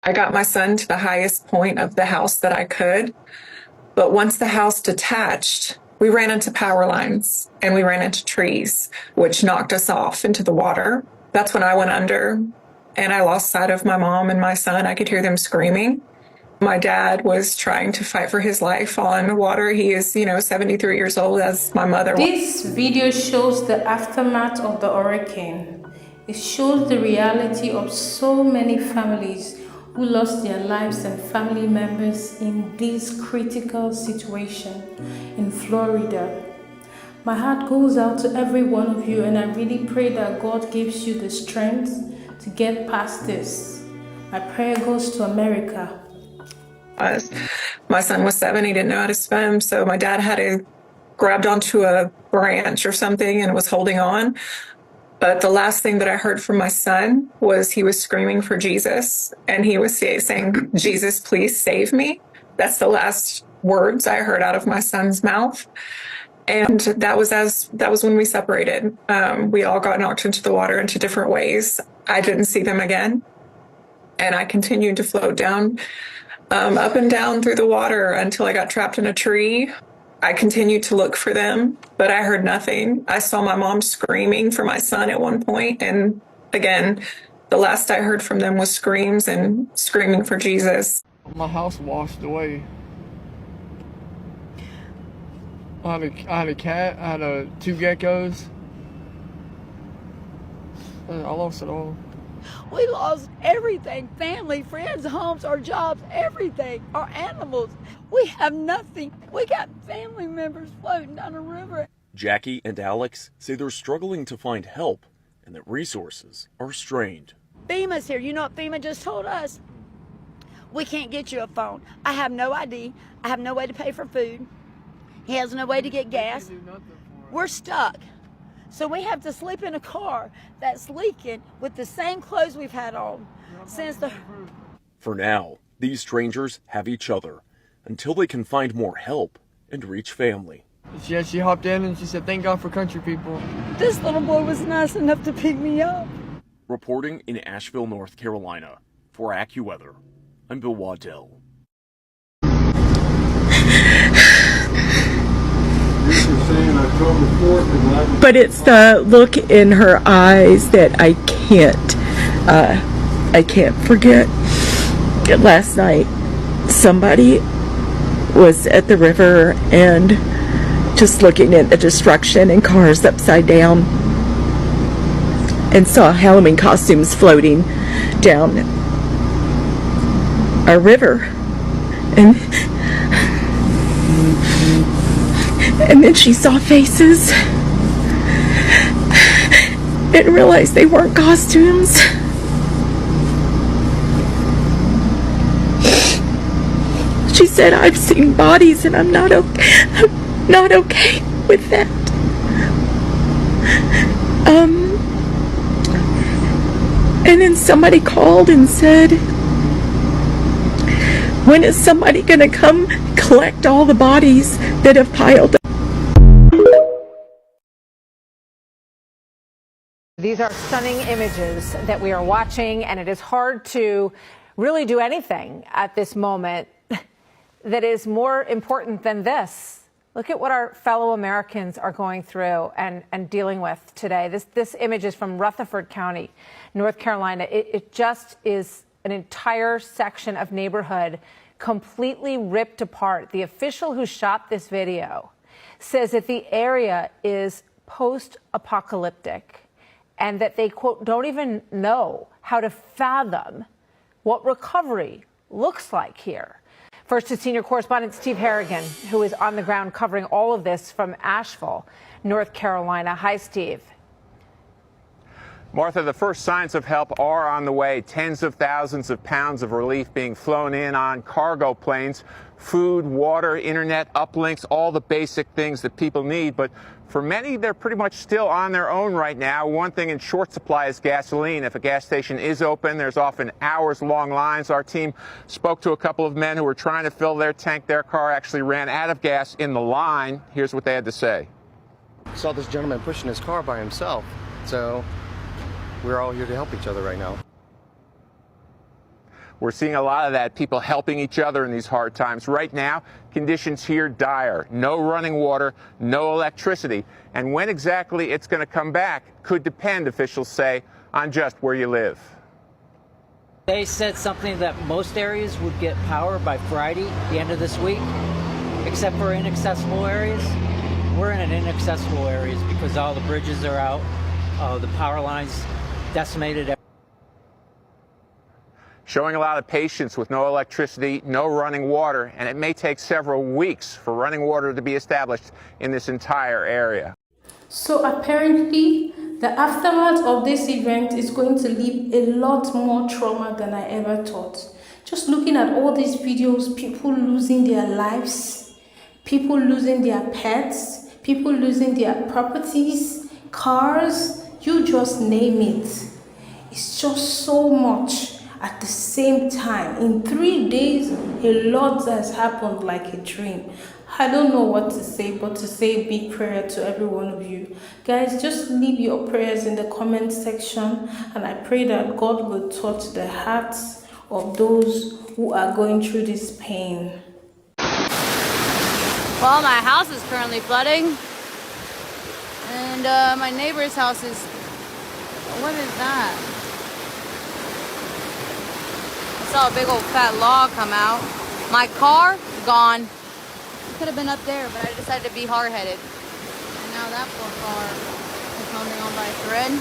I got my son to the highest point of the house that I could. But once the house detached, we ran into power lines and we ran into trees, which knocked us off into the water. That's when I went under and I lost sight of my mom and my son. I could hear them screaming. My dad was trying to fight for his life on water. He is, 73 years old, as my mother was. This video shows the aftermath of the hurricane. It shows the reality of so many families who lost their lives and family members in this critical situation in Florida. My heart goes out to every one of you, and I really pray that God gives you the strength to get past this. My prayer goes to America. My son was 7, he didn't know how to swim, so my dad had to grabbed onto a branch or something and was holding on. But the last thing that I heard from my son was he was screaming for Jesus, and he was saying, "Jesus, please save me." That's the last words I heard out of my son's mouth. And that was when we separated. We all got knocked into the water into different ways. I didn't see them again, and I continued to float down, up and down through the water until I got trapped in a tree. I continued to look for them, but I heard nothing. I saw my mom screaming for my son at one point, and again, the last I heard from them was screams and screaming for Jesus. My house washed away. I had a cat, I had 2 geckos. I lost it all. We lost everything, family, friends, homes, our jobs, everything, our animals. We have nothing. We got family members floating down a river. Jackie and Alex say they're struggling to find help and that resources are strained. FEMA's here. You know what FEMA just told us? We can't get you a phone. I have no ID. I have no way to pay for food. He has no way to get gas. We're stuck. So we have to sleep in a car that's leaking with the same clothes we've had on since the... For now, these strangers have each other until they can find more help and reach family. Yeah, she hopped in and she said, "Thank God for country people." This little boy was nice enough to pick me up. Reporting in Asheville, North Carolina, for AccuWeather, I'm Bill Waddell. But it's the look in her eyes that I can't forget. Last night, somebody was at the river and just looking at the destruction and cars upside down, and saw Halloween costumes floating down a river, and then she saw faces and realized they weren't costumes. She said, "I've seen bodies and I'm not okay with that." And then somebody called and said, "When is somebody gonna come collect all the bodies that have piled up?" These are stunning images that we are watching, and it is hard to really do anything at this moment that is more important than this. Look at what our fellow Americans are going through and dealing with today. This image is from Rutherford County, North Carolina. It just is an entire section of neighborhood completely ripped apart. The official who shot this video says that the area is post-apocalyptic and that they, quote, don't even know how to fathom what recovery looks like here. First is senior correspondent Steve Harrigan, who is on the ground covering all of this from Asheville, North Carolina. Hi, Steve. Martha, the first signs of help are on the way. Tens of thousands of pounds of relief being flown in on cargo planes. Food, water, internet, uplinks, all the basic things that people need. But for many, they're pretty much still on their own right now. One thing in short supply is gasoline. If a gas station is open, there's often hours-long lines. Our team spoke to a couple of men who were trying to fill their tank. Their car actually ran out of gas in the line. Here's what they had to say. I saw this gentleman pushing his car by himself. So we're all here to help each other right now. We're seeing a lot of that, people helping each other in these hard times. Right now, conditions here dire. No running water, no electricity. And when exactly it's going to come back could depend, officials say, on just where you live. They said something that most areas would get power by Friday, the end of this week, except for inaccessible areas. We're in inaccessible areas because all the bridges are out, the power lines decimated. Showing a lot of patience with no electricity, no running water, and it may take several weeks for running water to be established in this entire area. So apparently, the aftermath of this event is going to leave a lot more trauma than I ever thought. Just looking at all these videos, people losing their lives, people losing their pets, people losing their properties, cars, you just name it. It's just so much at the same time. In 3 days, a lot has happened like a dream. I don't know what to say, but to say a big prayer to every one of you. Guys, just leave your prayers in the comment section, and I pray that God will touch the hearts of those who are going through this pain. Well, my house is currently flooding, and my neighbor's house is... What is that? I saw a big old fat log come out. My car, gone. Could have been up there, but I decided to be hard-headed. And now that poor car is holding on by a thread.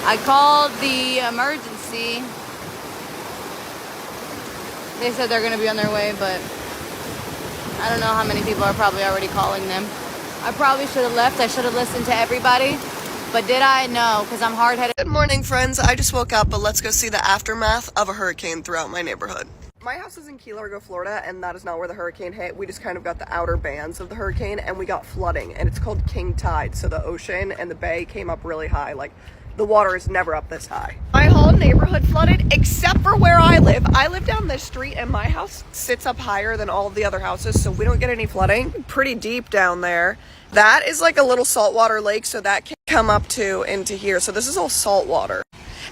I called the emergency. They said they're going to be on their way, but I don't know how many people are probably already calling them. I probably should have left. I should have listened to everybody. But did I? No, because I'm hard-headed. Good morning, friends. I just woke up, but let's go see the aftermath of a hurricane throughout my neighborhood. My house is in Key Largo, Florida, and that is not where the hurricane hit. We just kind of got the outer bands of the hurricane, and we got flooding, and it's called king tide. So the ocean and the bay came up really high. Like, the water is never up this high. My whole neighborhood flooded, except for where I live. I live down this street, and my house sits up higher than all of the other houses, so we don't get any flooding. Pretty deep down there. That is like a little saltwater lake, so that can come up to into here. So this is all salt water.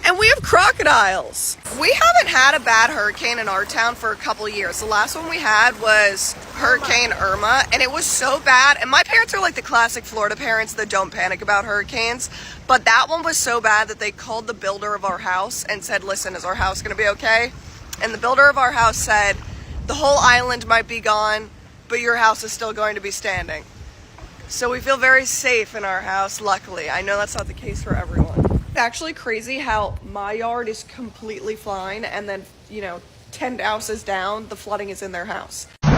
And we have crocodiles. We haven't had a bad hurricane in our town for a couple years. The last one we had was Hurricane Irma, and it was so bad. And my parents are like the classic Florida parents that don't panic about hurricanes. But that one was so bad that they called the builder of our house and said, listen, is our house gonna be okay? And the builder of our house said, the whole island might be gone, but your house is still going to be standing. So we feel very safe in our house, luckily. I know that's not the case for everyone. It's actually crazy how my yard is completely fine, and then, 10 houses down, the flooding is in their house. My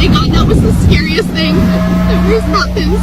God, that was the scariest thing that ever happened.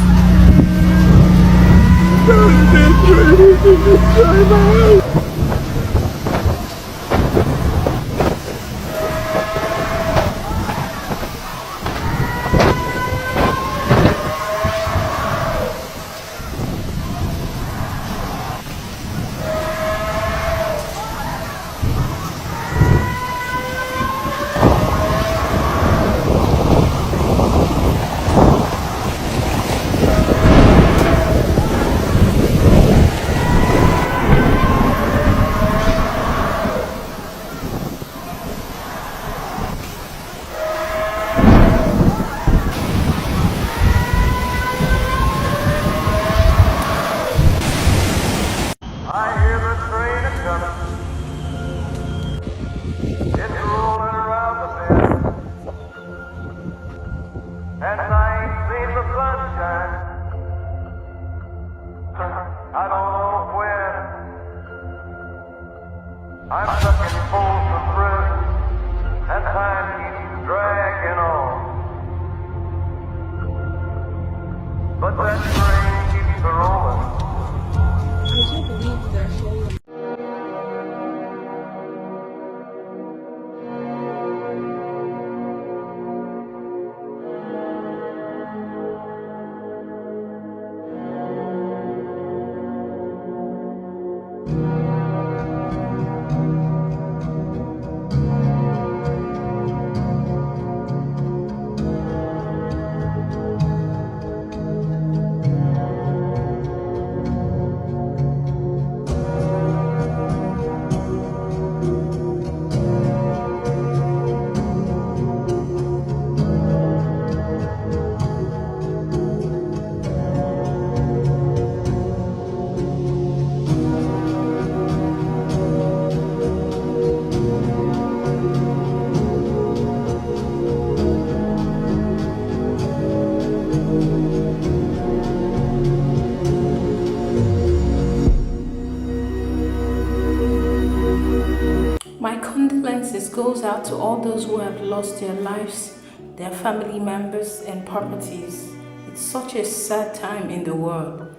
out to all those who have lost their lives, their family members, and properties. It's such a sad time in the world.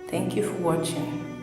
Thank you for watching.